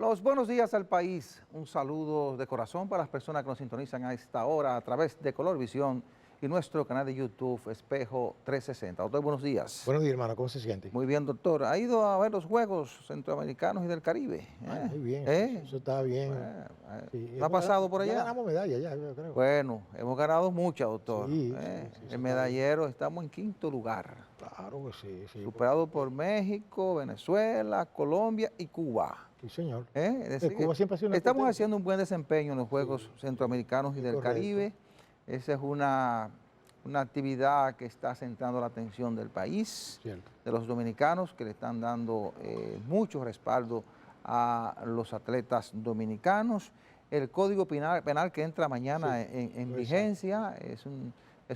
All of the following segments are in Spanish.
Los buenos días al país. Un saludo de corazón para las personas que nos sintonizan a esta hora a través de Color Visión y nuestro canal de YouTube Espejo 360. Doctor, buenos días. Buenos días, hermano. ¿Cómo se siente? Muy bien, doctor. ¿Ha ido a ver los Juegos Centroamericanos y del Caribe? Muy bien. Eso está bien. Sí, ¿Ha pasado por allá? Ya ganamos medalla, ya, yo creo. Bueno, hemos ganado muchas, doctor. Sí, El medallero, estamos en quinto lugar. Claro que sí. Superado por México, Venezuela, Colombia y Cuba. Sí, señor. Es decir, Cuba siempre ha sido una estamos potencia. haciendo un buen desempeño en los Juegos Centroamericanos y del correcto. Caribe. Esa es una actividad que está centrando la atención del país, Cierto. de los dominicanos, que le están dando mucho respaldo a los atletas dominicanos. El Código Penal que entra mañana en vigencia es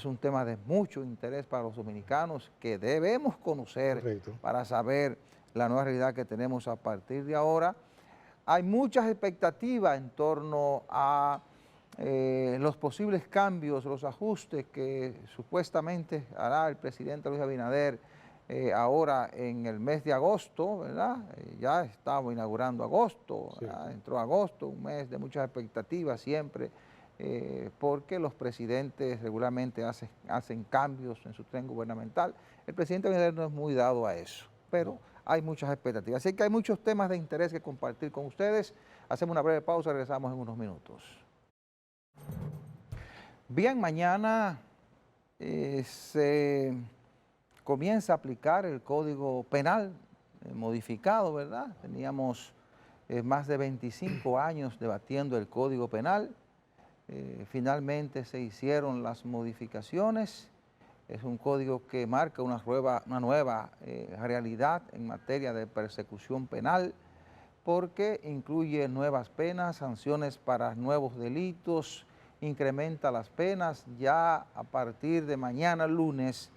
un tema de mucho interés para los dominicanos que debemos conocer. Correcto. Para saber la nueva realidad que tenemos a partir de ahora. Hay muchas expectativas en torno a los posibles cambios, los ajustes que supuestamente hará el presidente Luis Abinader ahora en el mes de agosto, ¿verdad? Ya estamos inaugurando agosto, entró agosto, un mes de muchas expectativas siempre, porque los presidentes regularmente hacen cambios en su tren gubernamental. El presidente Abinader no es muy dado a eso, pero hay muchas expectativas. Así que hay muchos temas de interés que compartir con ustedes. Hacemos una breve pausa, regresamos en unos minutos. Bien, mañana se comienza a aplicar el Código Penal modificado, ¿verdad? Teníamos más de 25 años debatiendo el Código Penal. Finalmente se hicieron las modificaciones. Es un código que marca una nueva realidad en materia de persecución penal, porque incluye nuevas penas, sanciones para nuevos delitos, incrementa las penas. Ya a partir de mañana, lunes,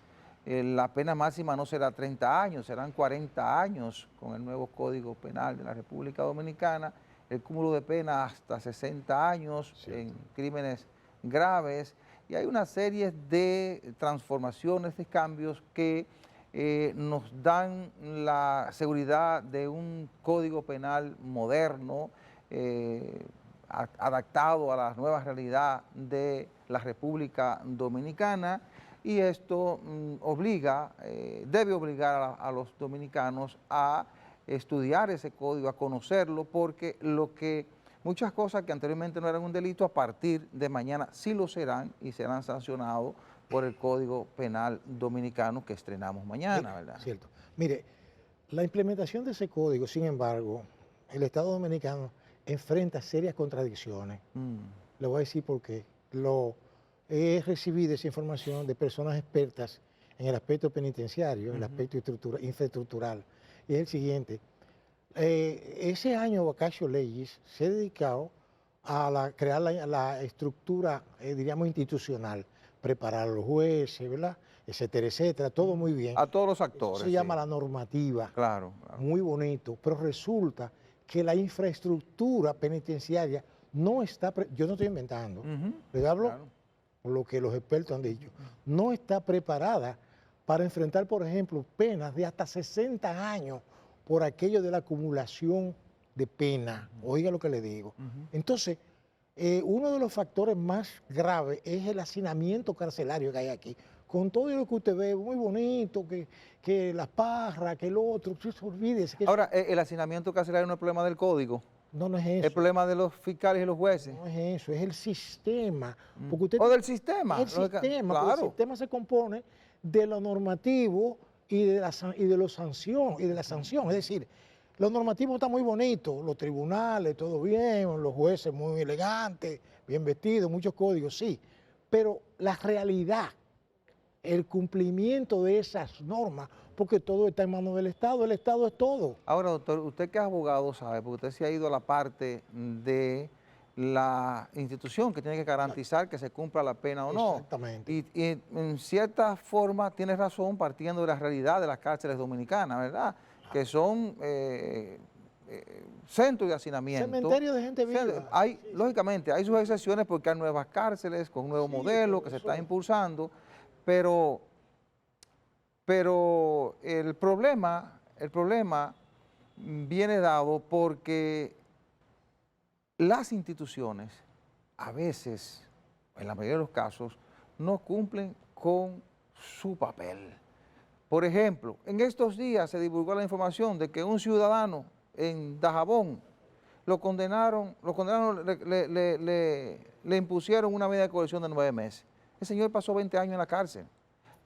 la pena máxima no será 30 años, serán 40 años con el nuevo Código Penal de la República Dominicana. El cúmulo de pena hasta 60 años en crímenes graves. Y hay una serie de transformaciones, de cambios que nos dan la seguridad de un código penal moderno, adaptado a la nueva realidad de la República Dominicana, y esto debe obligar a los dominicanos a estudiar ese código, a conocerlo, porque muchas cosas que anteriormente no eran un delito, a partir de mañana sí lo serán y serán sancionados por el Código Penal Dominicano que estrenamos mañana, ¿verdad? Cierto. Mire, la implementación de ese código, sin embargo, el Estado Dominicano enfrenta serias contradicciones. Le voy a decir por qué. He recibido esa información de personas expertas en el aspecto penitenciario, en el aspecto infraestructural, y es el siguiente. Ese año Vacacio Legis se ha dedicado a crear la estructura, diríamos, institucional, preparar a los jueces, ¿verdad? Etcétera, etcétera, todo muy bien. A todos los actores. Eso se llama la normativa. Claro. Muy bonito, pero resulta que la infraestructura penitenciaria no está, yo no estoy inventando, le hablo por lo que los expertos han dicho, no está preparada para enfrentar, por ejemplo, penas de hasta 60 años por aquello de la acumulación de pena. Oiga lo que le digo. Entonces, uno de los factores más graves es el hacinamiento carcelario que hay aquí. Con todo lo que usted ve, muy bonito, que las parras, que el otro, olvídese. Ahora, ¿el hacinamiento carcelario no es el problema del código? No, no es eso. ¿El problema de los fiscales y los jueces? No es eso, es el sistema. ¿O del sistema? El sistema, claro. El sistema se compone de lo normativo y de la sanción. Es decir, lo normativo está muy bonito, los tribunales, todo bien, los jueces muy elegantes, bien vestidos, muchos códigos, sí. Pero la realidad, el cumplimiento de esas normas, porque todo está en manos del Estado, el Estado es todo. Ahora, doctor, usted que es abogado sabe, porque usted se ha ido a la parte de la institución que tiene que garantizar que se cumpla la pena o no. Exactamente. Y en cierta forma tiene razón partiendo de la realidad de las cárceles dominicanas, ¿verdad? Que son centros de hacinamiento. Cementerio de gente viva. Lógicamente, hay sus excepciones porque hay nuevas cárceles con un nuevo modelo que se está impulsando, pero el problema viene dado porque las instituciones a veces, en la mayoría de los casos, no cumplen con su papel. Por ejemplo, en estos días se divulgó la información de que un ciudadano en Dajabón le impusieron una medida de coerción de 9 meses. El señor pasó 20 años en la cárcel.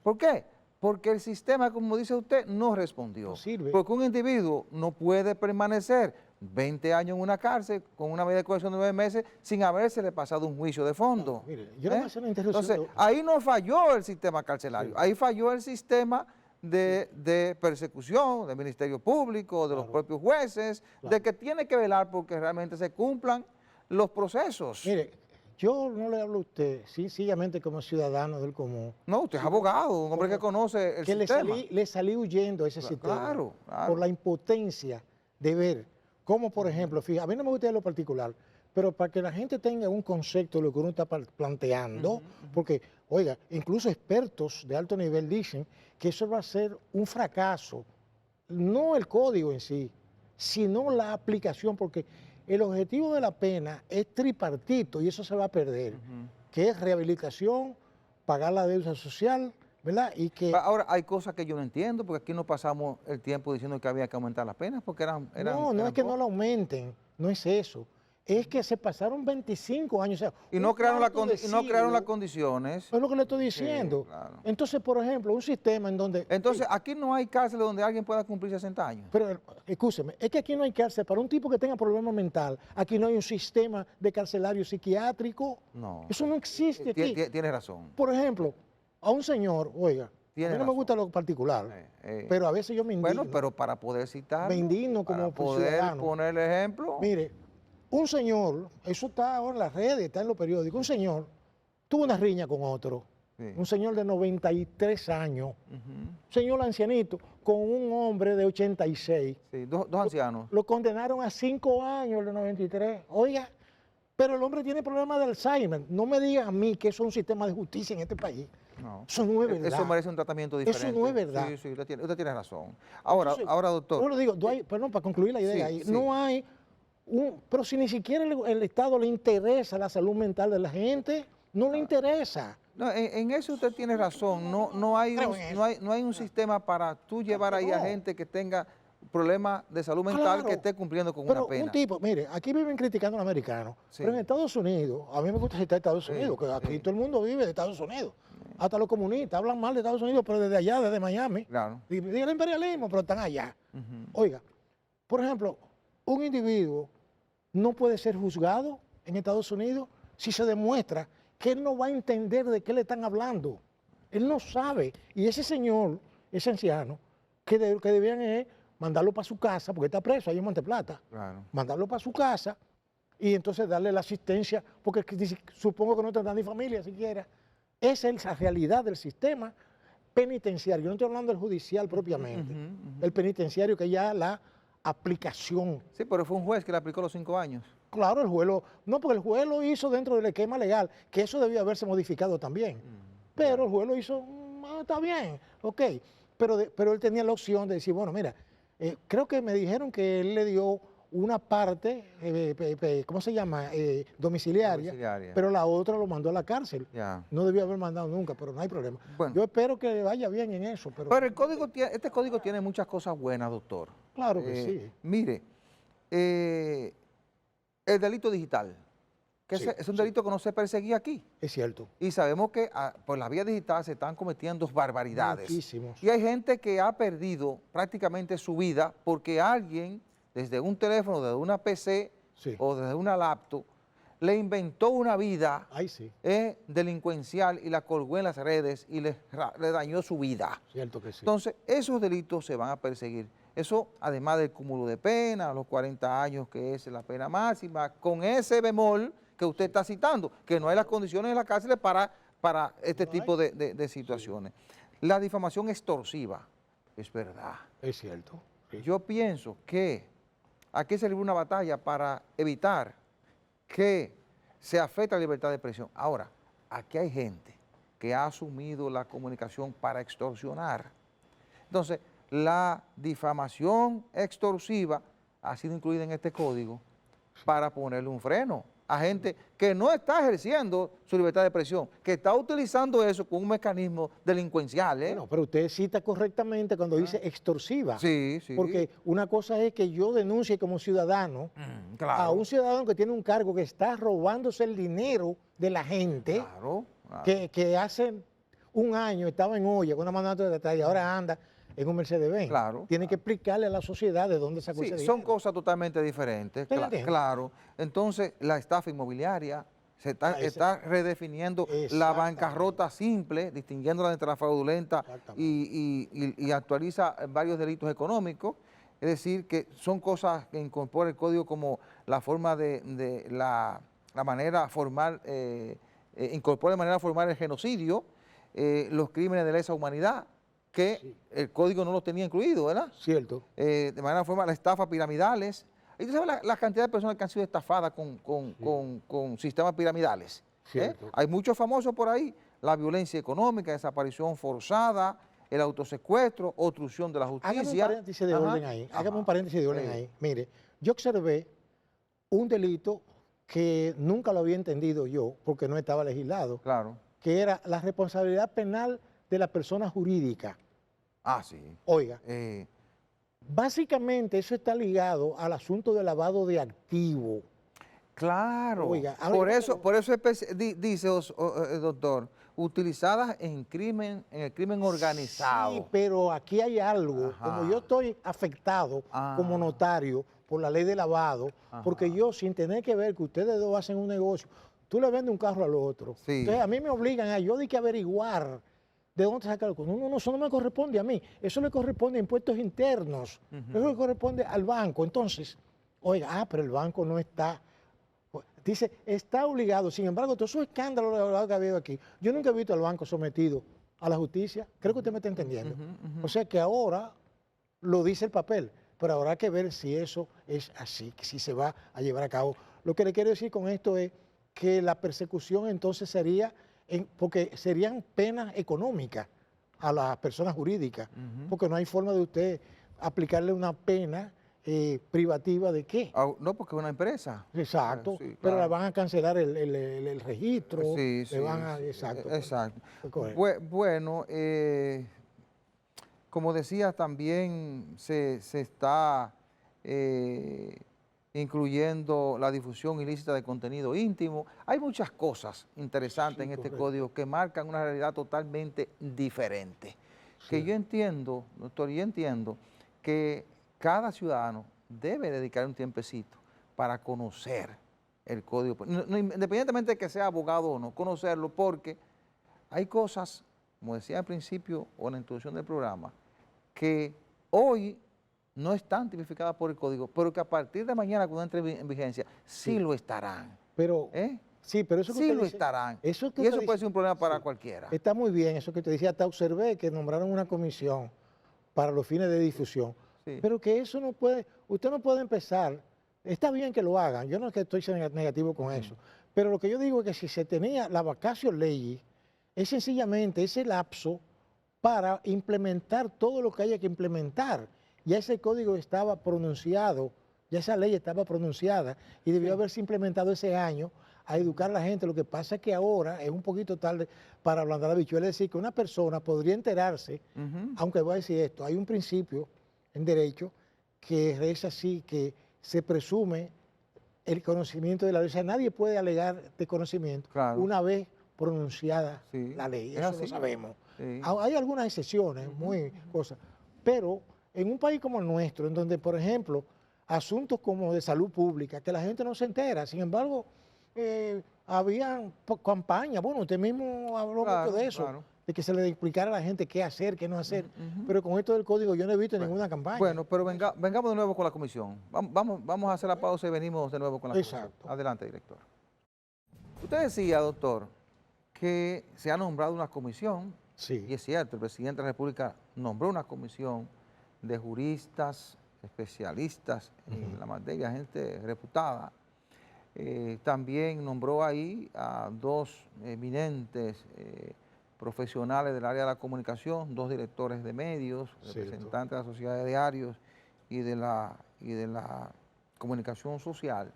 ¿Por qué? Porque el sistema, como dice usted, no respondió. No sirve. Porque un individuo no puede permanecer 20 años en una cárcel con una medida de coerción de 9 meses sin habérsele pasado un juicio de fondo. No, mire, yo le voy a hacer una interrupción. Entonces, ahí no falló el sistema carcelario, Sí. ahí falló el sistema de persecución del Ministerio Público, de los propios jueces, de que tiene que velar porque realmente se cumplan los procesos. Mire, yo no le hablo a usted sencillamente como ciudadano del común. No, usted es abogado, un hombre que conoce el sistema. Le salí huyendo a ese sistema Claro. por la impotencia de ver cómo, por ejemplo, fíjate, a mí no me gusta lo particular, pero para que la gente tenga un concepto de lo que uno está planteando, porque, oiga, incluso expertos de alto nivel dicen que eso va a ser un fracaso, no el código en sí, sino la aplicación, porque el objetivo de la pena es tripartito y eso se va a perder, que es rehabilitación, pagar la deuda social, ¿verdad? Y que... Ahora, hay cosas que yo no entiendo, porque aquí no pasamos el tiempo diciendo que había que aumentar las penas, porque eran no es que no la aumenten, no es eso. Es que se pasaron 25 años. O sea, y no crearon, no crearon las siglo, condiciones. es lo que le estoy diciendo. Sí, claro. Entonces, por ejemplo, un sistema en donde... Entonces, aquí no hay cárceles donde alguien pueda cumplir 60 años. Pero, escúcheme, es que aquí no hay cárcel para un tipo que tenga problema mental. Aquí no hay un sistema de carcelario psiquiátrico. No. Eso no existe aquí. Tienes razón. Por ejemplo, a un señor, oiga, a mí no me gusta lo particular, pero a veces yo me indigno. Bueno, pero para poder citar, me indigno como para poder ciudadano. poner el ejemplo. Mire, un señor, eso está ahora en las redes, está en los periódicos, un señor tuvo una riña con otro, un señor de 93 años, un señor ancianito, con un hombre de 86. Sí, dos ancianos. Lo condenaron a 5 años, el de 93. Oiga, pero el hombre tiene problemas de Alzheimer. No me diga a mí que eso es un sistema de justicia en este país. No. Eso no es verdad. Eso merece un tratamiento diferente. Eso no es verdad. Sí, usted tiene razón. Ahora, Entonces, ahora doctor. Bueno, digo, perdón, para concluir la idea, Sí, sí. no hay pero si ni siquiera el Estado le interesa la salud mental de la gente, no le interesa. No, en eso usted tiene razón. No hay un sistema para tú llevar ahí a gente que tenga problemas de salud mental que esté cumpliendo con una pena. Un tipo, mire, aquí viven criticando a los americanos, pero en Estados Unidos, a mí me gusta citar Estados Unidos, que aquí todo el mundo vive de Estados Unidos. Hasta los comunistas hablan mal de Estados Unidos, pero desde allá, desde Miami. Claro. Digan el imperialismo, pero están allá. Oiga, por ejemplo, un individuo no puede ser juzgado en Estados Unidos si se demuestra que él no va a entender de qué le están hablando. Él no sabe. Y ese señor, ese anciano, que debían es mandarlo para su casa, porque está preso ahí en Monteplata. Claro. Mandarlo para su casa y entonces darle la asistencia, porque supongo que no tendrá ni familia siquiera. Esa es la realidad del sistema penitenciario. Yo no estoy hablando del judicial propiamente. El penitenciario, que ya la aplicación. Sí, pero fue un juez que le aplicó los 5 años. Claro, el juez no, porque el juez lo hizo dentro del esquema legal, que eso debió haberse modificado también. Pero el juez lo hizo, está bien, ok. Pero él tenía la opción de decir, bueno, mira, creo que me dijeron que él le dio una parte, ¿cómo se llama? Domiciliaria, pero la otra lo mandó a la cárcel. Ya. No debió haber mandado nunca, pero no hay problema. Bueno. Yo espero que le vaya bien en eso. Pero este código tiene muchas cosas buenas, doctor. Claro que sí. Mire, el delito digital, que Sí, es un delito que no se perseguía aquí. Es cierto. Y sabemos que por la vía digital se están cometiendo barbaridades. Muchísimos. Y hay gente que ha perdido prácticamente su vida porque alguien, desde un teléfono, desde una PC o desde una laptop, le inventó una vida delincuencial y la colgó en las redes y le dañó su vida. Cierto que sí. Entonces, esos delitos se van a perseguir. Eso, además del cúmulo de pena, los 40 años, que es la pena máxima, con ese bemol que usted está citando, que no hay las condiciones en la cárcel para este tipo de situaciones. La difamación extorsiva, es verdad. Es cierto. Sí. Yo pienso que aquí se libró una batalla para evitar que se afecte la libertad de expresión. Ahora, aquí hay gente que ha asumido la comunicación para extorsionar. Entonces, la difamación extorsiva ha sido incluida en este código para ponerle un freno a gente que no está ejerciendo su libertad de expresión, que está utilizando eso como un mecanismo delincuencial. Bueno, pero usted cita correctamente cuando dice extorsiva. Sí, sí. Porque una cosa es que yo denuncie como ciudadano Claro. a un ciudadano que tiene un cargo que está robándose el dinero de la gente, Claro, claro. que hace un año estaba en olla con una mano de detalle y ahora anda en un Mercedes-Benz. Claro, Tiene que explicarle a la sociedad de dónde sacó Sí, ese son dinero. cosas totalmente diferentes, entiende? claro. Entonces, la estafa inmobiliaria se está redefiniendo la Exactamente. bancarrota simple, distinguiéndola entre la fraudulenta y actualiza varios delitos económicos. Es decir, que son cosas que incorpora el código como la forma de la manera formal, incorpora de manera formal el genocidio, los crímenes de lesa humanidad, que el código no los tenía incluido, ¿verdad? Cierto. De manera formal, las estafas piramidales. ¿Y tú sabes la cantidad de personas que han sido estafadas con sistemas piramidales? Cierto. Hay muchos famosos por ahí. La violencia económica, desaparición forzada, el autosecuestro, obstrucción de la justicia. Hágame un paréntesis de orden ahí. Hágame un paréntesis de orden ahí. Mire, yo observé un delito que nunca lo había entendido yo, porque no estaba legislado, Claro. que era la responsabilidad penal de la persona jurídica. Ah, sí. Oiga, básicamente eso está ligado al asunto de lavado de activos. Claro. Oiga, por eso dice, doctor, utilizadas en el crimen organizado. Sí, pero aquí hay algo. Ajá. Como yo estoy afectado como notario por la ley de lavado, porque yo sin tener que ver que ustedes dos hacen un negocio, tú le vendes un carro al otro. Sí. Entonces a mí me obligan a yo de que averiguar de dónde sacar el costo. No, eso no me corresponde a mí. Eso le corresponde a impuestos internos. Eso le corresponde al banco. Entonces, oiga, pero el banco no está. Dice, está obligado. Sin embargo, todos esos escándalos que ha habido aquí, yo nunca he visto al banco sometido a la justicia. Creo que usted me está entendiendo. O sea que ahora lo dice el papel, pero habrá que ver si eso es así, si se va a llevar a cabo. Lo que le quiero decir con esto es que la persecución entonces sería, porque serían penas económicas a las personas jurídicas, porque no hay forma de usted aplicarle una pena privativa de qué. No, porque es una empresa. Exacto, Sí, claro. pero le van a cancelar el registro, Sí, le van a, exacto. Exacto. Correcto. Bueno, como decía, también se está incluyendo la difusión ilícita de contenido íntimo. Hay muchas cosas interesantes en este código que marcan una realidad totalmente diferente. Que yo entiendo, doctor, que cada ciudadano debe dedicar un tiempecito para conocer el código, independientemente de que sea abogado o no, conocerlo, porque hay cosas, como decía al principio o en la introducción del programa, que hoy no están tipificadas por el código, pero que a partir de mañana, cuando entre en vigencia, sí lo estarán. Pero, sí, pero eso que sí usted lo dice, estarán. Eso que y eso usted puede dice, ser un problema para cualquiera. Está muy bien eso que te decía. Hasta observé que nombraron una comisión para los fines de difusión, pero que eso no puede, usted no puede empezar. Está bien que lo hagan, yo no es que estoy negativo con eso, pero lo que yo digo es que si se tenía la vacatio legis, es sencillamente ese lapso para implementar todo lo que haya que implementar. Ya ese código estaba pronunciado, ya esa ley estaba pronunciada y debió haberse implementado ese año a educar a la gente. Lo que pasa es que ahora es un poquito tarde para ablandar la bichuela. Es decir, que una persona podría enterarse, aunque voy a decir esto, hay un principio en derecho que es así, que se presume el conocimiento de la ley. O sea, nadie puede alegar de conocimiento una vez pronunciada la ley. Eso lo sabemos. Hay algunas excepciones, muy cosas, pero en un país como el nuestro, en donde, por ejemplo, asuntos como de salud pública, que la gente no se entera, sin embargo, había campañas, bueno, usted mismo habló mucho de eso, de que se le explicara a la gente qué hacer, qué no hacer, pero con esto del código yo no he visto ninguna campaña. Bueno, pero vengamos de nuevo con la comisión. Vamos a hacer la pausa y venimos de nuevo con la comisión. Adelante, director. Usted decía, doctor, que se ha nombrado una comisión, y es cierto, el presidente de la República nombró una comisión de juristas, especialistas en la materia, gente reputada. También nombró ahí a dos eminentes profesionales del área de la comunicación, dos directores de medios, representantes de la Sociedad de Diarios y de la comunicación social.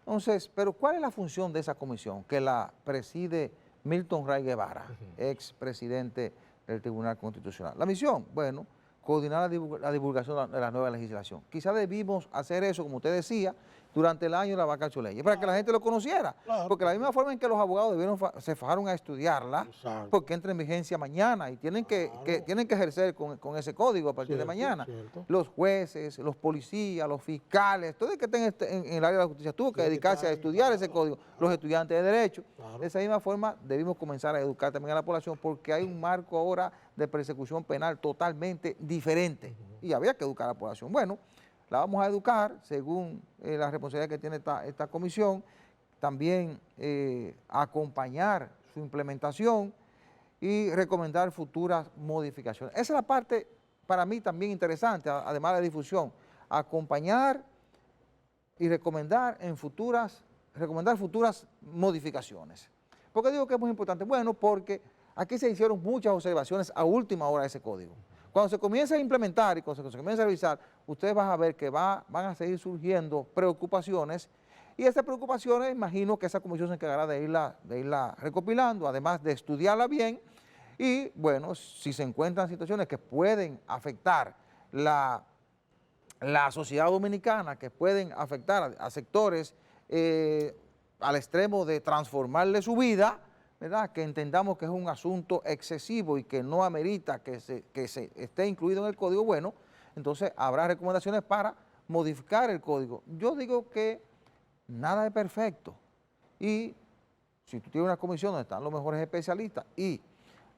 Entonces, pero ¿cuál es la función de esa comisión que la preside Milton Ray Guevara, ex presidente del Tribunal Constitucional? La misión, bueno, coordinar la divulgación de la nueva legislación. Quizá debimos hacer eso, como usted decía, durante el año de la vacatio leyes, para que la gente lo conociera. Claro. Porque la misma forma en que los abogados se fajaron a estudiarla, Exacto. porque entra en vigencia mañana y tienen que ejercer con ese código a partir de Cierto, mañana. cierto. Los jueces, los policías, los fiscales, todo el que esté en el área de la justicia tuvo que dedicarse a estudiar ese código. Los estudiantes de Derecho. Claro. De esa misma forma debimos comenzar a educar también a la población, porque hay un marco ahora de persecución penal totalmente diferente. Y había que educar a la población. Bueno, la vamos a educar según la responsabilidad que tiene esta comisión, también acompañar su implementación y recomendar futuras modificaciones. Esa es la parte para mí también interesante, además de la difusión, acompañar y recomendar futuras modificaciones. ¿Por qué digo que es muy importante? Bueno, porque aquí se hicieron muchas observaciones a última hora de ese código. Cuando se comience a implementar y cuando se comience a revisar, ustedes van a ver que van a seguir surgiendo preocupaciones, y esas preocupaciones, imagino que esa comisión se encargará de irla recopilando, además de estudiarla bien, y bueno, si se encuentran situaciones que pueden afectar la sociedad dominicana, que pueden afectar a sectores al extremo de transformarle su vida, ¿verdad?, que entendamos que es un asunto excesivo y que no amerita que se esté incluido en el código, bueno, entonces habrá recomendaciones para modificar el código. Yo digo que nada es perfecto, y si tú tienes una comisión donde están los mejores especialistas y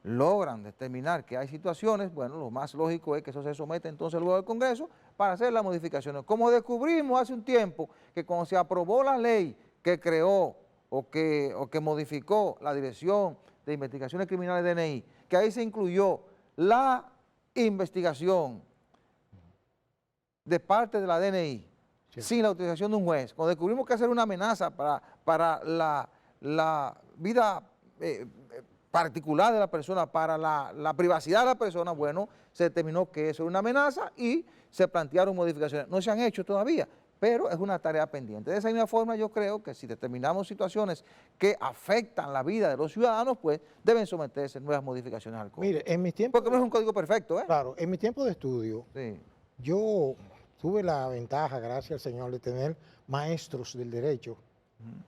logran determinar que hay situaciones, bueno, lo más lógico es que eso se someta entonces luego al Congreso para hacer las modificaciones. Como descubrimos hace un tiempo que cuando se aprobó la ley que creó o que modificó la Dirección de Investigaciones Criminales DNI, que ahí se incluyó la investigación de parte de la DNI, sí, sin la autorización de un juez. Cuando descubrimos que hacer una amenaza para la vida particular de la persona, para la privacidad de la persona, bueno, se determinó que eso era una amenaza y se plantearon modificaciones. No se han hecho todavía, pero es una tarea pendiente. De esa misma forma, yo creo que si determinamos situaciones que afectan la vida de los ciudadanos, pues deben someterse nuevas modificaciones al código. Mire, en mis tiempos... Porque no es un código perfecto, ¿eh? Claro, en mi tiempo de estudio, Sí. yo tuve la ventaja, gracias al Señor, de tener maestros del derecho,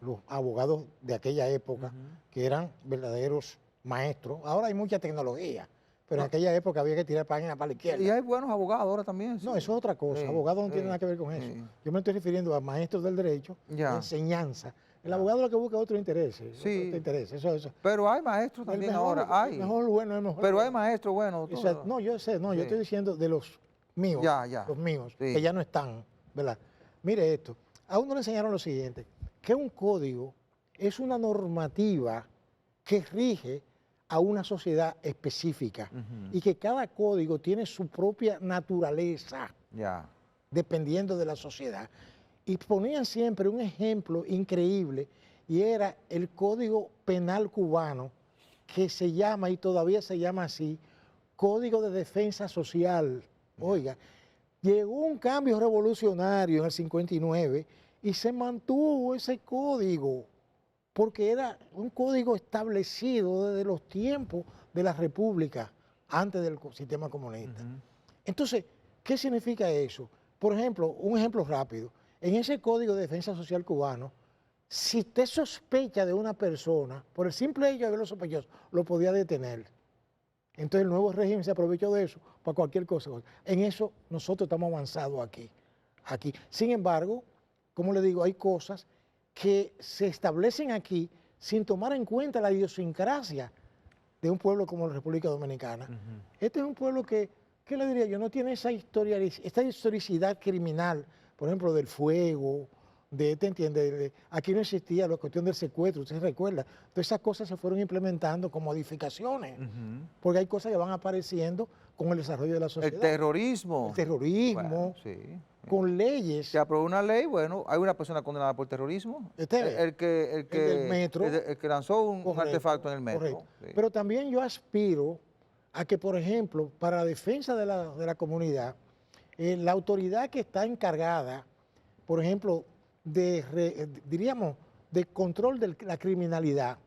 los abogados de aquella época, que eran verdaderos maestros. Ahora hay mucha tecnología, pero en aquella época había que tirar páginas para la izquierda. Y hay buenos abogados ahora también. Sí. No, eso es otra cosa. Sí, Abogados no tienen nada que ver con eso. Yo me estoy refiriendo a maestros del derecho, de enseñanza. El abogado lo que busca es otro interés. Sí. Otro interés. Eso. Pero hay maestros también ahora. Hay. El mejor bueno, el mejor. Pero hay maestros buenos. No, yo sé, no, yo estoy diciendo de los míos. Los míos, que ya no están, ¿verdad? Mire esto. A uno le enseñaron lo siguiente, que un código es una normativa que rige a una sociedad específica y que cada código tiene su propia naturaleza, dependiendo de la sociedad. Y ponían siempre un ejemplo increíble, y era el Código Penal cubano, que se llama, y todavía se llama así, Código de Defensa Social. Oiga, llegó un cambio revolucionario en el 59 y se mantuvo ese código, porque era un código establecido desde los tiempos de la República, antes del sistema comunista. Entonces, ¿qué significa eso? Por ejemplo, un ejemplo rápido. En ese Código de Defensa Social cubano, si usted sospecha de una persona, por el simple hecho de verlo sospechoso, lo podía detener. Entonces el nuevo régimen se aprovechó de eso para cualquier cosa. En eso nosotros estamos avanzados aquí. Sin embargo, como le digo, hay cosas que se establecen aquí sin tomar en cuenta la idiosincrasia de un pueblo como la República Dominicana. Este es un pueblo que, ¿qué le diría yo? No tiene esta historicidad criminal, por ejemplo, del fuego, ¿te entiende? Aquí no existía la cuestión del secuestro, usted se recuerda. Todas esas cosas se fueron implementando con modificaciones, porque hay cosas que van apareciendo con el desarrollo de la sociedad. El terrorismo. Bueno, sí. Con leyes. Se aprobó una ley, bueno, hay una persona condenada por terrorismo. El que lanzó un artefacto en el metro. Sí. Pero también yo aspiro a que, por ejemplo, para la defensa de la comunidad, la autoridad que está encargada, por ejemplo, diríamos, de control de la criminalidad,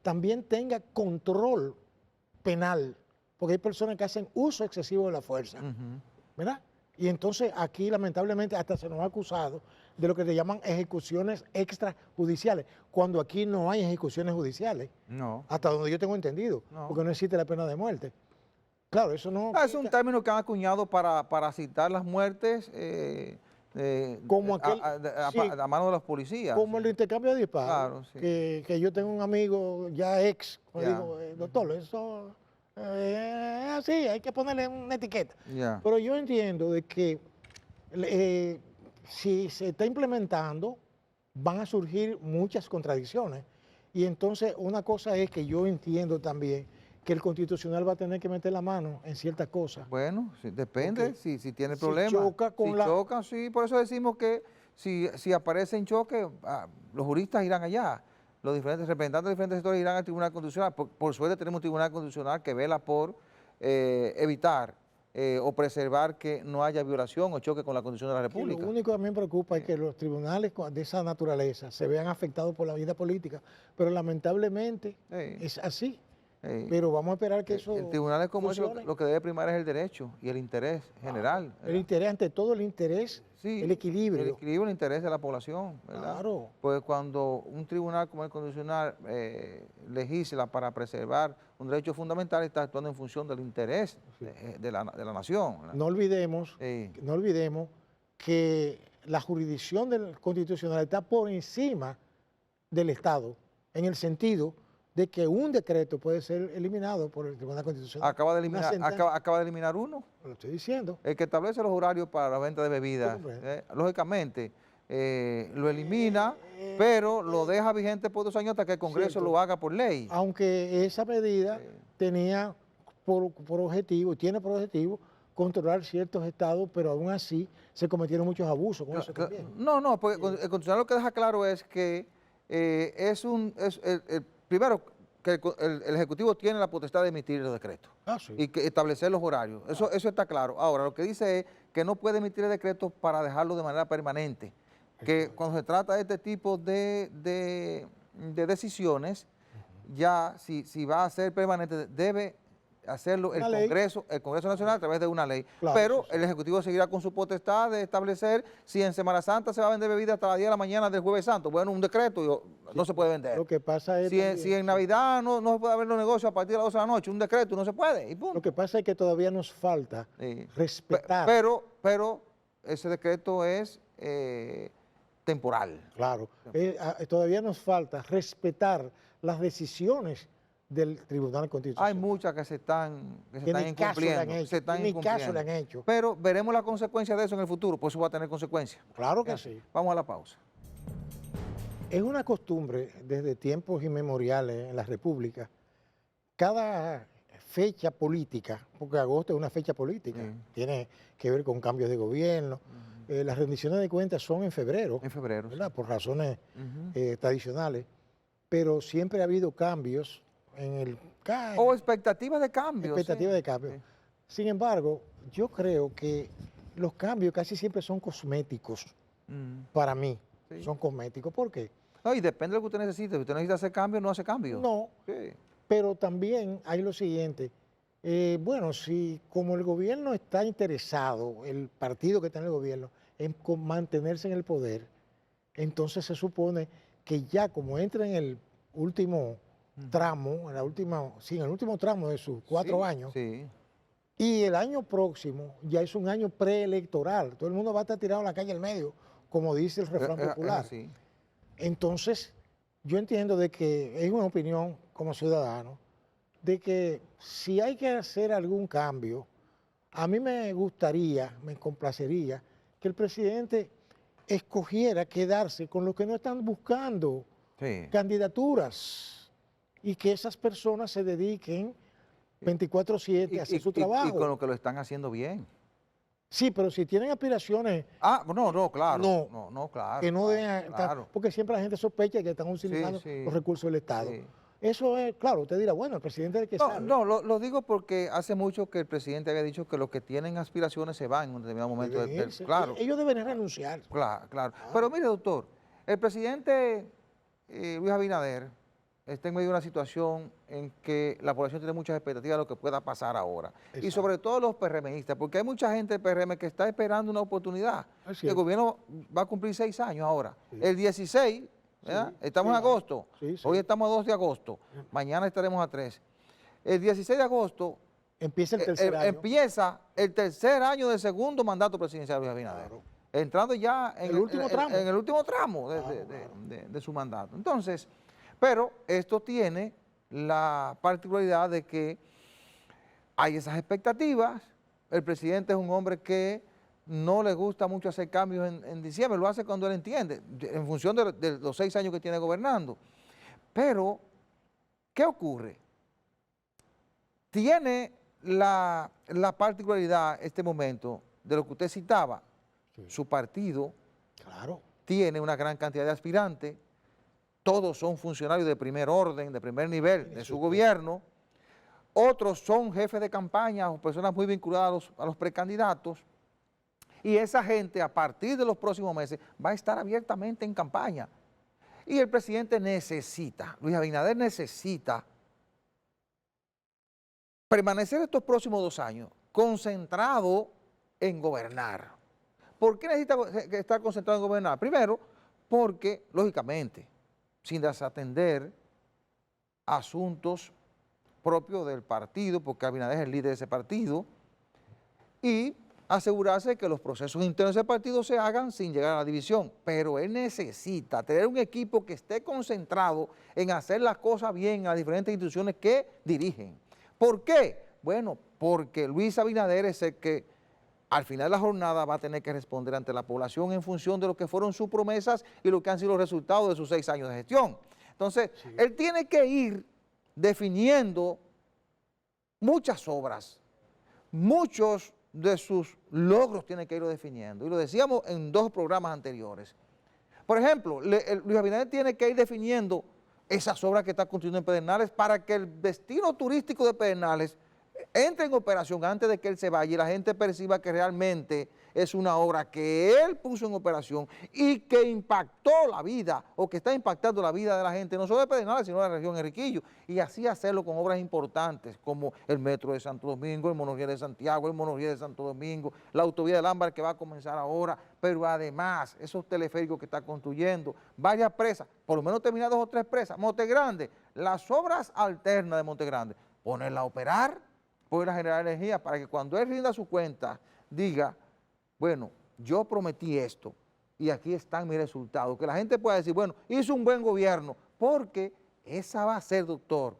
también tenga control penal, porque hay personas que hacen uso excesivo de la fuerza, ¿verdad? Y entonces aquí lamentablemente hasta se nos ha acusado de lo que se llaman ejecuciones extrajudiciales, cuando aquí no hay ejecuciones judiciales, hasta donde yo tengo entendido, porque no existe la pena de muerte. Claro, eso no... Es un término que han acuñado para citar las muertes como aquel, a mano de los policías. Como el intercambio de disparos, claro, sí. que yo tengo un amigo ya ex, me digo, doctor, eso es así, hay que ponerle una etiqueta. Pero yo entiendo de que si se está implementando, van a surgir muchas contradicciones. Y entonces una cosa es que yo entiendo también que el Constitucional va a tener que meter la mano en ciertas cosas. Bueno, sí, depende, si tiene problemas. Choca con chocan, sí, por eso decimos que si aparece en choque, los juristas irán allá, los diferentes representantes de diferentes sectores irán al Tribunal Constitucional. Por suerte tenemos un Tribunal Constitucional que vela por evitar o preservar que no haya violación o choque con la Constitución de la República. Lo único que a mí me preocupa es que los tribunales de esa naturaleza se vean afectados por la vida política, pero lamentablemente es así. Pero vamos a esperar que eso el tribunal es como eso, lo que debe primar es el derecho y el interés general. El interés, ante todo el interés, el equilibrio. El equilibrio, el interés de la población, ¿verdad? Claro. Pues cuando un tribunal como el Constitucional legisla para preservar un derecho fundamental, está actuando en función del interés de la nación, ¿verdad? No olvidemos que la jurisdicción del Constitucional está por encima del Estado, en el sentido de que un decreto puede ser eliminado por el Tribunal Constitucional. Acaba de eliminar uno. Lo estoy diciendo. El que establece los horarios para la venta de bebidas. Lógicamente, lo elimina, pero lo deja vigente por 2 años hasta que el Congreso lo haga por ley. Aunque esa medida tenía por objetivo, tiene por objetivo, controlar ciertos estados, pero aún así se cometieron muchos abusos con eso también. No, porque el Constitucional lo que deja claro es que primero, que el Ejecutivo tiene la potestad de emitir los decretos y que establecer los horarios. Eso está claro. Ahora, lo que dice es que no puede emitir decretos para dejarlo de manera permanente. Que cuando se trata de este tipo de decisiones, ya si va a ser permanente, debe hacerlo el Congreso Nacional a través de una ley. Claro, pero el Ejecutivo seguirá con su potestad de establecer si en Semana Santa se va a vender bebida hasta las 10 de la mañana del Jueves Santo. Bueno, un decreto no se puede vender. Lo que pasa es si en Navidad no se puede haber los negocios a partir de las 12 de la noche, un decreto no se puede y punto. Lo que pasa es que todavía nos falta respetar. Pero ese decreto es temporal. Claro, todavía nos falta respetar las decisiones del Tribunal Constitucional. Hay muchas que se están incumpliendo. Ni caso le han hecho. Pero veremos las consecuencias de eso en el futuro, pues eso va a tener consecuencias. Claro que sí. Vamos a la pausa. Es una costumbre desde tiempos inmemoriales en la República, cada fecha política, porque agosto es una fecha política, tiene que ver con cambios de gobierno, las rendiciones de cuentas son en febrero. En febrero. ¿Verdad? Por razones tradicionales, pero siempre ha habido cambios o expectativas de cambio. Expectativas de cambio. Sin embargo, yo creo que los cambios casi siempre son cosméticos. Para mí, son cosméticos. ¿Por qué? No, y depende de lo que usted necesite. Si usted necesita hacer cambio, no hace cambio. No, pero también hay lo siguiente. Bueno, si como el gobierno está interesado, el partido que está en el gobierno, en mantenerse en el poder, entonces se supone que ya como entra en el último tramo, en el último tramo de sus 4 años, y el año próximo ya es un año preelectoral, todo el mundo va a estar tirado en la calle al medio, como dice el refrán popular. Entonces, yo entiendo de que es una opinión como ciudadano, de que si hay que hacer algún cambio, a mí me gustaría, me complacería que el presidente escogiera quedarse con los que no están buscando candidaturas, y que esas personas se dediquen 24/7 a hacer su trabajo. Y con lo que lo están haciendo bien. Sí, pero si tienen aspiraciones... claro. Claro. Que no deben porque siempre la gente sospecha que están utilizando los recursos del Estado. Eso es, claro, usted dirá, bueno, el presidente es el que sabe. No, lo digo porque hace mucho que el presidente había dicho que los que tienen aspiraciones se van en un determinado momento. Claro. Ellos deben renunciar. Claro. Pero mire, doctor, El presidente Luis Abinader está en medio de una situación en que la población tiene muchas expectativas de lo que pueda pasar ahora. Exacto. Y sobre todo los PRMistas, porque hay mucha gente del PRM que está esperando una oportunidad. El gobierno va a cumplir 6 años ahora. Sí. El 16, ¿verdad? Estamos en agosto. Hoy estamos a 2 de agosto. Mañana estaremos a 3. El 16 de agosto empieza el tercer año. Empieza el tercer año del segundo mandato presidencial de Luis Abinader. Claro. Entrando ya en el último tramo de su mandato. Entonces, pero esto tiene la particularidad de que hay esas expectativas. El presidente es un hombre que no le gusta mucho hacer cambios en diciembre, lo hace cuando él entiende, en función de los 6 años que tiene gobernando. Pero, ¿qué ocurre? Tiene la particularidad este momento de lo que usted citaba. Sí. Su partido tiene una gran cantidad de aspirantes, todos son funcionarios de primer orden, de primer nivel de su gobierno, otros son jefes de campaña o personas muy vinculadas a los precandidatos, y esa gente a partir de los próximos meses va a estar abiertamente en campaña. Y el presidente necesita, Luis Abinader necesita permanecer estos próximos 2 años concentrado en gobernar. ¿Por qué necesita estar concentrado en gobernar? Primero, porque, lógicamente, sin desatender asuntos propios del partido, porque Abinader es el líder de ese partido, y asegurarse que los procesos internos de ese partido se hagan sin llegar a la división. Pero él necesita tener un equipo que esté concentrado en hacer las cosas bien a las diferentes instituciones que dirigen. ¿Por qué? Bueno, porque Luis Abinader es el que al final de la jornada va a tener que responder ante la población en función de lo que fueron sus promesas y lo que han sido los resultados de sus 6 años de gestión. Entonces, él tiene que ir definiendo muchas obras, muchos de sus logros tiene que irlo definiendo. Y lo decíamos en 2 programas anteriores. Por ejemplo, Luis Abinader tiene que ir definiendo esas obras que está construyendo en Pedernales para que el destino turístico de Pedernales entre en operación antes de que él se vaya y la gente perciba que realmente es una obra que él puso en operación y que impactó la vida o que está impactando la vida de la gente, no solo de Pedernales, sino de la región Enriquillo, y así hacerlo con obras importantes como el Metro de Santo Domingo, el Monorriel de Santiago, el Monorriel de Santo Domingo, la autovía del Ámbar que va a comenzar ahora, pero además esos teleféricos que está construyendo, varias presas, por lo menos terminar 2 o 3 presas, Montegrande, las obras alternas de Montegrande, ponerla a operar, poderla generar energía para que cuando él rinda su cuenta diga, bueno, yo prometí esto y aquí están mis resultados. Que la gente pueda decir, bueno, hizo un buen gobierno, porque esa va a ser, doctor,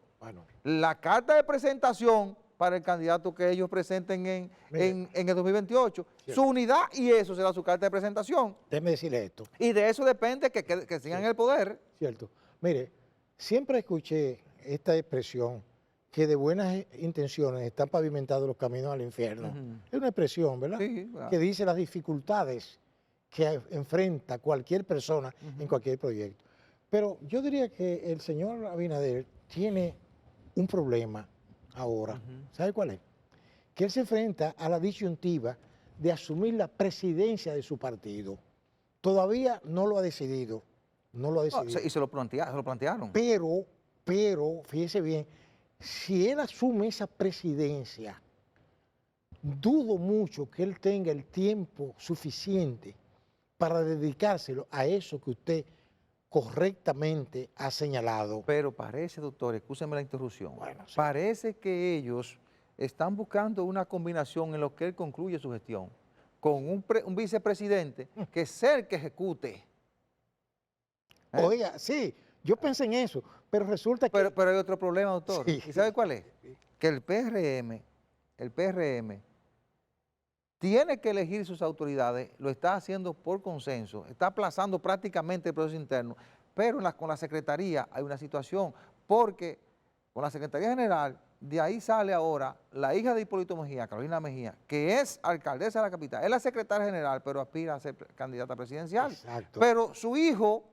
la carta de presentación para el candidato que ellos presenten en el 2028. Cierto. Su unidad y eso será su carta de presentación. Déjeme decirle esto. Y de eso depende que sigan el poder. Cierto. Mire, siempre escuché esta expresión que de buenas intenciones están pavimentados los caminos al infierno. Es una expresión, ¿verdad? Sí, claro. Que dice las dificultades que enfrenta cualquier persona en cualquier proyecto. Pero yo diría que el señor Abinader tiene un problema ahora. ¿Sabe cuál es? Que él se enfrenta a la disyuntiva de asumir la presidencia de su partido. Todavía no lo ha decidido. No lo ha decidido. Y se lo plantearon. Pero, fíjese bien, si él asume esa presidencia, dudo mucho que él tenga el tiempo suficiente para dedicárselo a eso que usted correctamente ha señalado. Pero parece, doctor, escúcheme la interrupción, parece que ellos están buscando una combinación en lo que él concluye su gestión, con un vicepresidente que es el que ejecute. Oiga, sí, yo pensé en eso, pero resulta que... Pero hay otro problema, doctor. Sí. ¿Y sabe cuál es? Que el PRM tiene que elegir sus autoridades, lo está haciendo por consenso, está aplazando prácticamente el proceso interno, pero con la Secretaría hay una situación, porque con la Secretaría General, de ahí sale ahora la hija de Hipólito Mejía, Carolina Mejía, que es alcaldesa de la capital, es la secretaria general, pero aspira a ser candidata presidencial. Exacto. Pero su hijo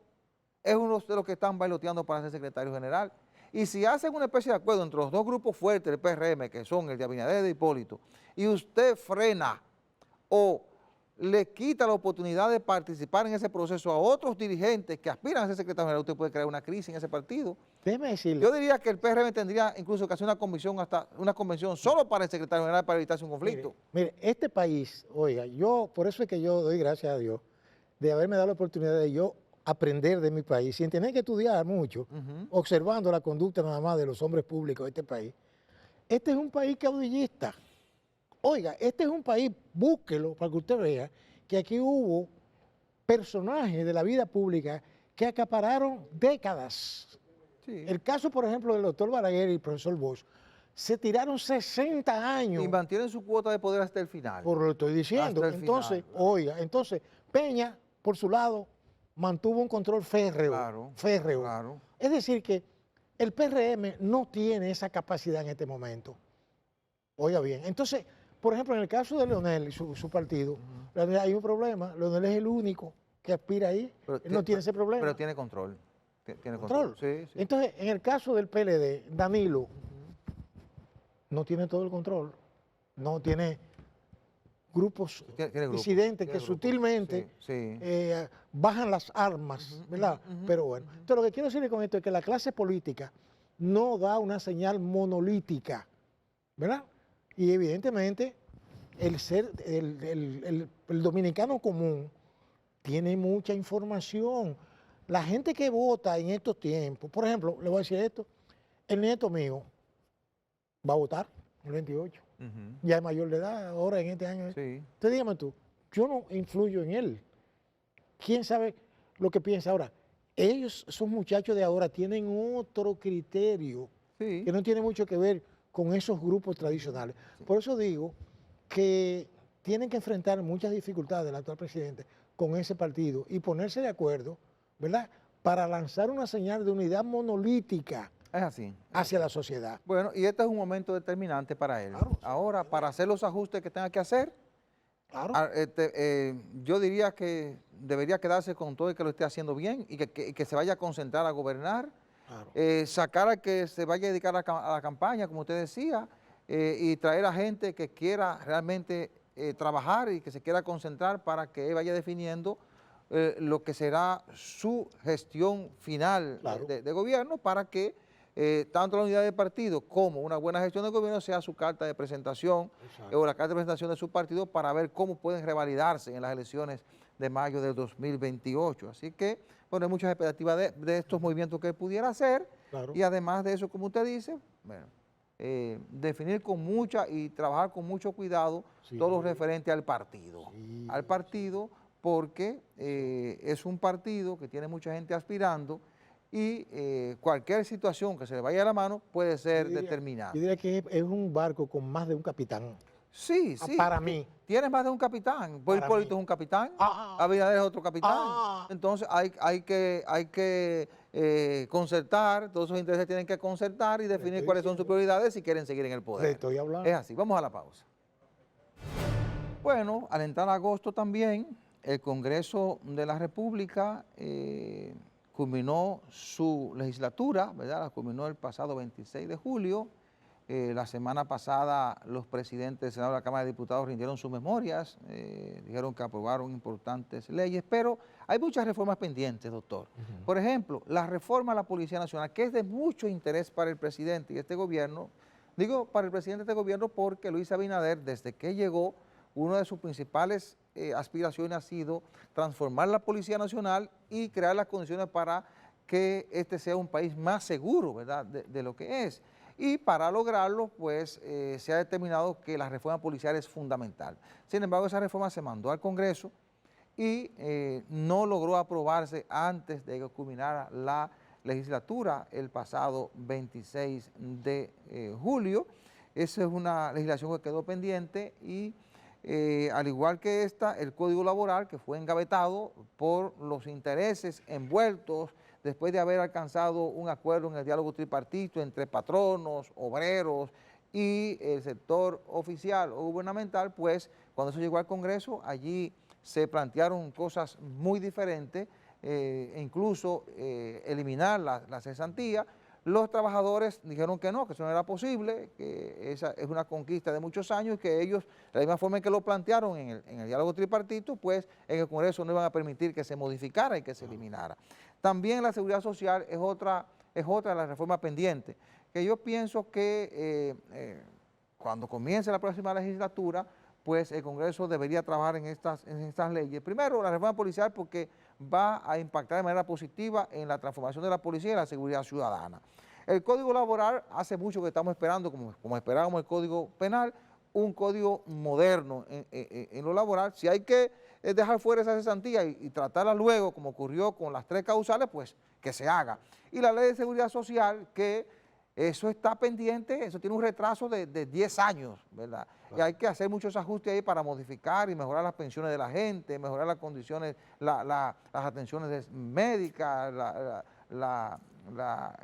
es uno de los que están bailoteando para ser secretario general. Y si hacen una especie de acuerdo entre los 2 grupos fuertes del PRM, que son el de Abinader y de Hipólito, y usted frena o le quita la oportunidad de participar en ese proceso a otros dirigentes que aspiran a ser secretario general, usted puede crear una crisis en ese partido. Déjeme decirle. Yo diría que el PRM tendría incluso que hacer una convención solo para el secretario general para evitarse un conflicto. Mire, este país, oiga, por eso es que yo doy gracias a Dios de haberme dado la oportunidad de yo aprender de mi país, sin tener que estudiar mucho, observando la conducta nada más de los hombres públicos de este país. Este es un país caudillista. Oiga, este es un país, búsquelo para que usted vea que aquí hubo personajes de la vida pública que acapararon décadas. Sí. El caso, por ejemplo, del doctor Balaguer y el profesor Bosch, se tiraron 60 años. Y mantienen su cuota de poder hasta el final. Por lo que estoy diciendo. Entonces, final, oiga, entonces Peña, por su lado, mantuvo un control férreo. Claro, férreo. Claro. Es decir, que el PRM no tiene esa capacidad en este momento. Oiga bien, entonces, por ejemplo, en el caso de Leonel y su partido, hay un problema. Leonel es el único que aspira ahí. Él no tiene ese problema. Pero tiene control. Tiene control. Sí. Entonces, en el caso del PLD, Danilo no tiene todo el control. No tiene grupos disidentes que sutilmente bajan las armas, ¿verdad? Pero bueno, entonces lo que quiero decirle con esto es que la clase política no da una señal monolítica, ¿verdad? Y evidentemente el dominicano común tiene mucha información. La gente que vota en estos tiempos, por ejemplo, le voy a decir esto, el nieto mío va a votar el 28, ya es mayor de edad, ahora en este año. Sí. Entonces dígame tú, yo no influyo en él. ¿Quién sabe lo que piensa ahora? Ellos, esos muchachos de ahora, tienen otro criterio que no tiene mucho que ver con esos grupos tradicionales. Por eso digo que tienen que enfrentar muchas dificultades el actual presidente con ese partido y ponerse de acuerdo, ¿verdad?, para lanzar una señal de unidad monolítica. Es así. Hacia la sociedad. Bueno, y este es un momento determinante para él. Claro, ahora, para hacer los ajustes que tenga que hacer, claro, yo diría que debería quedarse con todo el que lo esté haciendo bien y que se vaya a concentrar a gobernar, claro, sacar al que se vaya a dedicar a la campaña, como usted decía, y traer a gente que quiera realmente trabajar y que se quiera concentrar para que él vaya definiendo lo que será su gestión final, claro, de gobierno, para que tanto la unidad de partido como una buena gestión de gobierno sea su carta de presentación o la carta de presentación de su partido para ver cómo pueden revalidarse en las elecciones de mayo del 2028. Así que, bueno, hay muchas expectativas de estos movimientos que él pudiera hacer, claro, y además de eso, como usted dice, bueno, definir con mucha y trabajar con mucho cuidado todo lo referente al partido. Al partido, porque es un partido que tiene mucha gente aspirando y cualquier situación que se le vaya a la mano puede ser determinada. Yo diría que es un barco con más de un capitán. Sí. Para mí. Tienes más de un capitán. Hipólito es un capitán, Abinader es otro capitán. Entonces hay que concertar, todos esos intereses tienen que concertar y definir cuáles son sus prioridades si quieren seguir en el poder. Estoy hablando. Es así, vamos a la pausa. Bueno, al entrar agosto también, el Congreso de la República culminó su legislatura, ¿verdad? La culminó el pasado 26 de julio. La semana pasada los presidentes del Senado y de la Cámara de Diputados rindieron sus memorias, dijeron que aprobaron importantes leyes, pero hay muchas reformas pendientes, doctor. Por ejemplo, la reforma a la Policía Nacional, que es de mucho interés para el presidente y este gobierno. Digo para el presidente de este gobierno porque Luis Abinader, desde que llegó, una de sus principales aspiraciones ha sido transformar la Policía Nacional y crear las condiciones para que este sea un país más seguro, ¿verdad?, de lo que es. Y para lograrlo, pues, se ha determinado que la reforma policial es fundamental. Sin embargo, esa reforma se mandó al Congreso y no logró aprobarse antes de que culminara la legislatura el pasado 26 de julio. Esa es una legislación que quedó pendiente y al igual que esta, el Código Laboral, que fue engavetado por los intereses envueltos después de haber alcanzado un acuerdo en el diálogo tripartito entre patronos, obreros y el sector oficial o gubernamental, pues cuando eso llegó al Congreso, allí se plantearon cosas muy diferentes, incluso eliminar la cesantía, Los trabajadores dijeron que no, que eso no era posible, que esa es una conquista de muchos años y que ellos, de la misma forma en que lo plantearon en el diálogo tripartito, pues en el Congreso no iban a permitir que se modificara y que se eliminara. También la seguridad social es otra de las reformas pendientes, que yo pienso que cuando comience la próxima legislatura, pues el Congreso debería trabajar en estas leyes. Primero, la reforma policial, porque va a impactar de manera positiva en la transformación de la policía y la seguridad ciudadana. El Código Laboral, hace mucho que estamos esperando, como esperábamos el Código Penal, un código moderno en lo laboral. Si hay que dejar fuera esa cesantía y tratarla luego, como ocurrió con las 3 causales, pues que se haga. Y la Ley de Seguridad Social, que eso está pendiente, eso tiene un retraso de 10 años, ¿verdad? Claro. Y hay que hacer muchos ajustes ahí para modificar y mejorar las pensiones de la gente, mejorar las condiciones, las atenciones médicas, la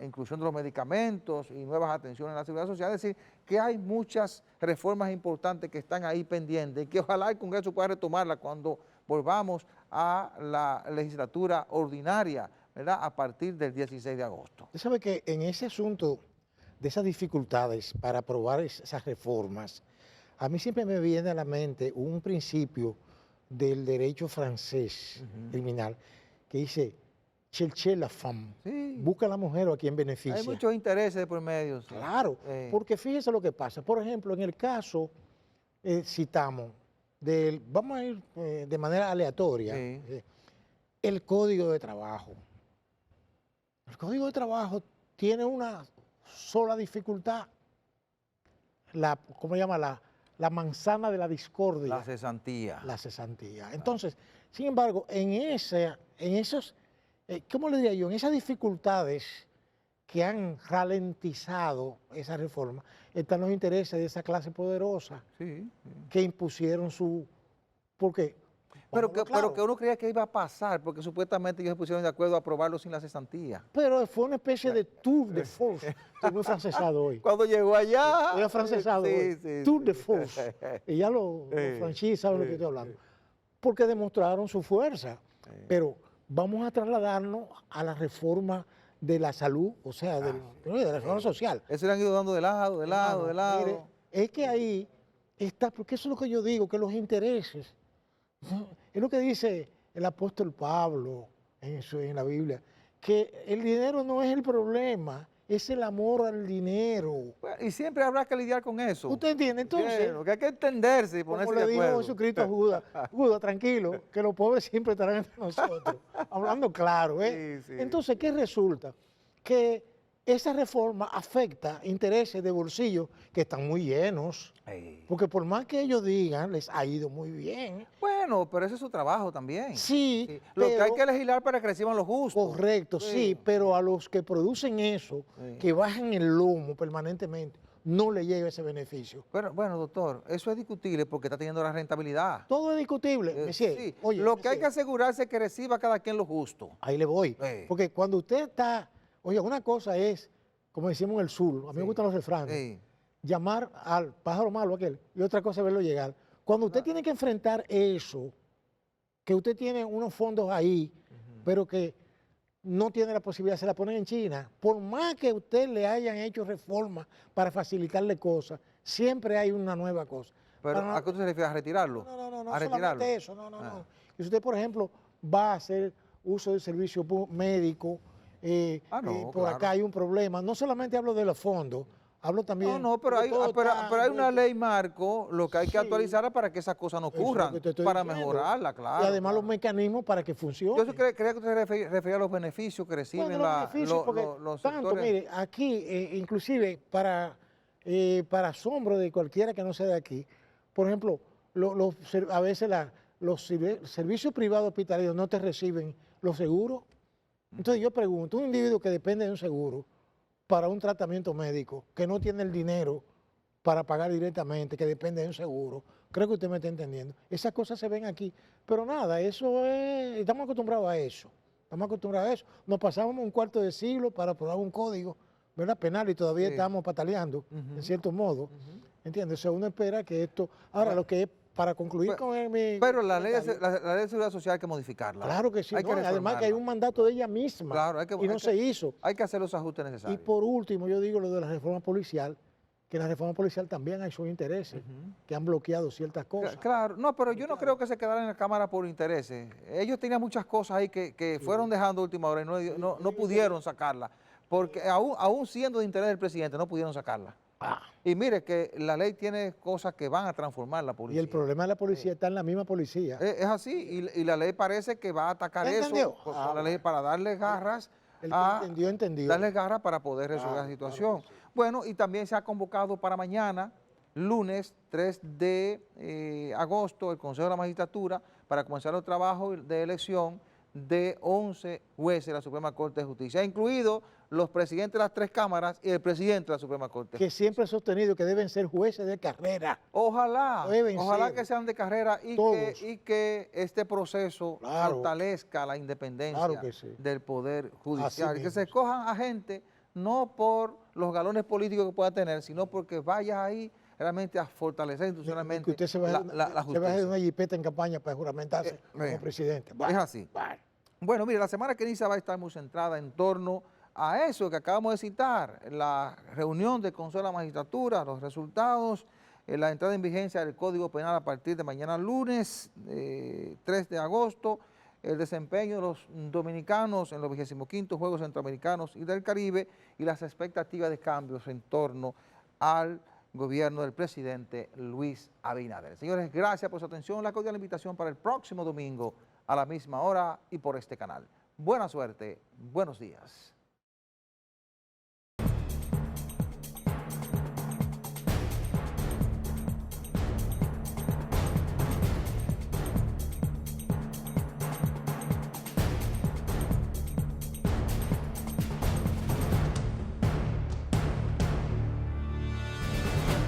inclusión de los medicamentos y nuevas atenciones en la seguridad social. Es decir, que hay muchas reformas importantes que están ahí pendientes y que ojalá el Congreso pueda retomarlas cuando volvamos a la legislatura ordinaria, ¿verdad?, a partir del 16 de agosto. Usted sabe que en ese asunto de esas dificultades para aprobar esas reformas, a mí siempre me viene a la mente un principio del derecho francés criminal que dice, cherchez la femme, sí, busca a la mujer o a quien beneficia. Hay muchos intereses de por medio. Sí. Claro, porque fíjese lo que pasa. Por ejemplo, en el caso, citamos, vamos a ir de manera aleatoria, el Código de Trabajo. El Código de Trabajo tiene una sola dificultad, ¿cómo se llama? La manzana de la discordia. La cesantía. La cesantía. Entonces, sin embargo, en esos, ¿cómo le diría yo? En esas dificultades que han ralentizado esa reforma, están los intereses de esa clase poderosa que impusieron ¿por qué? Pero que uno creía que iba a pasar, porque supuestamente ellos se pusieron de acuerdo a aprobarlo sin la cesantía. Pero fue una especie de tour de force. Estoy muy francesado hoy. Cuando llegó allá. Estoy francesado hoy. Tour de force. Y ya los franchises saben lo que estoy hablando. Porque demostraron su fuerza. Pero vamos a trasladarnos a la reforma de la salud, o sea, de la reforma social. Eso le han ido dando de lado. Mire, es que ahí está, porque eso es lo que yo digo, que los intereses. Es lo que dice el apóstol Pablo en la Biblia, que el dinero no es el problema, es el amor al dinero. Y siempre habrá que lidiar con eso. ¿Usted entiende? Entonces, lo que hay que entenderse y ponerse de acuerdo. Como le dijo Jesucristo a Judas, Judas, tranquilo, que los pobres siempre estarán entre nosotros. Hablando claro, ¿eh? Sí. Entonces, ¿qué resulta? Que esa reforma afecta intereses de bolsillo que están muy llenos, porque por más que ellos digan, les ha ido muy bien. Bueno, pero ese es su trabajo también. Sí. Lo que hay que legislar para que reciban lo justo. Correcto, sí, pero a los que producen eso, que bajan el lomo permanentemente, no le llega ese beneficio. Pero, bueno, doctor, eso es discutible porque está teniendo la rentabilidad. Todo es discutible, sí. Oye, lo que hay que asegurarse es que reciba cada quien lo justo. Ahí le voy. Porque cuando usted está... Oye, una cosa es, como decimos en el sur, a mí me gustan los refranes, llamar al pájaro malo aquel, y otra cosa es verlo llegar. Cuando usted tiene que enfrentar eso, que usted tiene unos fondos ahí, pero que no tiene la posibilidad, se la ponen en China, por más que usted le hayan hecho reformas para facilitarle cosas, siempre hay una nueva cosa. Pero ¿a qué usted se refiere? ¿A retirarlo? No, solamente eso, no. Si usted, por ejemplo, va a hacer uso del servicio médico, por acá hay un problema. No solamente hablo de los fondos, hablo también... pero hay una ley marco, lo que hay que actualizarla para que esas cosas no ocurran, para mejorarla, claro. Y además los mecanismos para que funcione. Yo creía que usted se refería a los beneficios que reciben los sectores. Mire, aquí, inclusive, para asombro de cualquiera que no sea de aquí, por ejemplo, a veces los servicios privados hospitalarios no te reciben los seguros. Entonces yo pregunto, un individuo que depende de un seguro para un tratamiento médico, que no tiene el dinero para pagar directamente, que depende de un seguro, creo que usted me está entendiendo. Esas cosas se ven aquí, pero nada, estamos acostumbrados a eso. Nos pasamos un cuarto de siglo para aprobar un código, ¿verdad?, penal, y todavía estamos pataleando, en cierto modo. ¿Entiendes? O sea, uno espera que esto... Ahora, lo que es para concluir con mi Pero la ley, comentario, la ley de seguridad social hay que modificarla. claro que sí, Hay que ¿no? Además que hay un mandato de ella misma Claro, y no se hizo. Hay que hacer los ajustes Y necesarios. por último, yo digo lo de la reforma policial, que en la reforma policial también hay sus intereses que han bloqueado ciertas cosas. Claro, no, pero yo no creo que se quedaran en la Cámara por intereses. Ellos tenían muchas cosas ahí que fueron dejando a última hora y no pudieron sacarla, porque aún siendo de interés del presidente no pudieron sacarla. Y mire que la ley tiene cosas que van a transformar la Y policía. el problema de la policía está en la misma policía. Es así, y la ley parece que va a atacar eso con la ley para darle garras. El que entendió. Darle garras para poder resolver la situación. Bueno, y también se ha convocado para mañana, lunes 3 de agosto, el Consejo de la Magistratura para comenzar los trabajos de elección de 11 jueces de la Suprema Corte de Justicia, incluidos los presidentes de las 3 cámaras y el presidente de la Suprema Corte. Que siempre he sostenido que deben ser jueces de carrera. Ojalá ser. Que sean de carrera y que este proceso fortalezca la independencia del Poder Judicial. Que se escojan a gente no por los galones políticos que pueda tener, sino porque vaya ahí realmente a fortalecer institucionalmente que usted se la justicia. Se baje de una jipeta en campaña para juramentarse como presidente. Es así. Bueno, mire, la semana que inicia va a estar muy centrada en torno a eso que acabamos de citar, la reunión del Consejo de la Magistratura, los resultados, la entrada en vigencia del Código Penal a partir de mañana lunes, 3 de agosto, el desempeño de los dominicanos en los 25º Juegos Centroamericanos y del Caribe y las expectativas de cambios en torno al gobierno del presidente Luis Abinader. Señores, gracias por su atención. La cordial invitación para el próximo domingo a la misma hora y por este canal. Buena suerte, buenos días.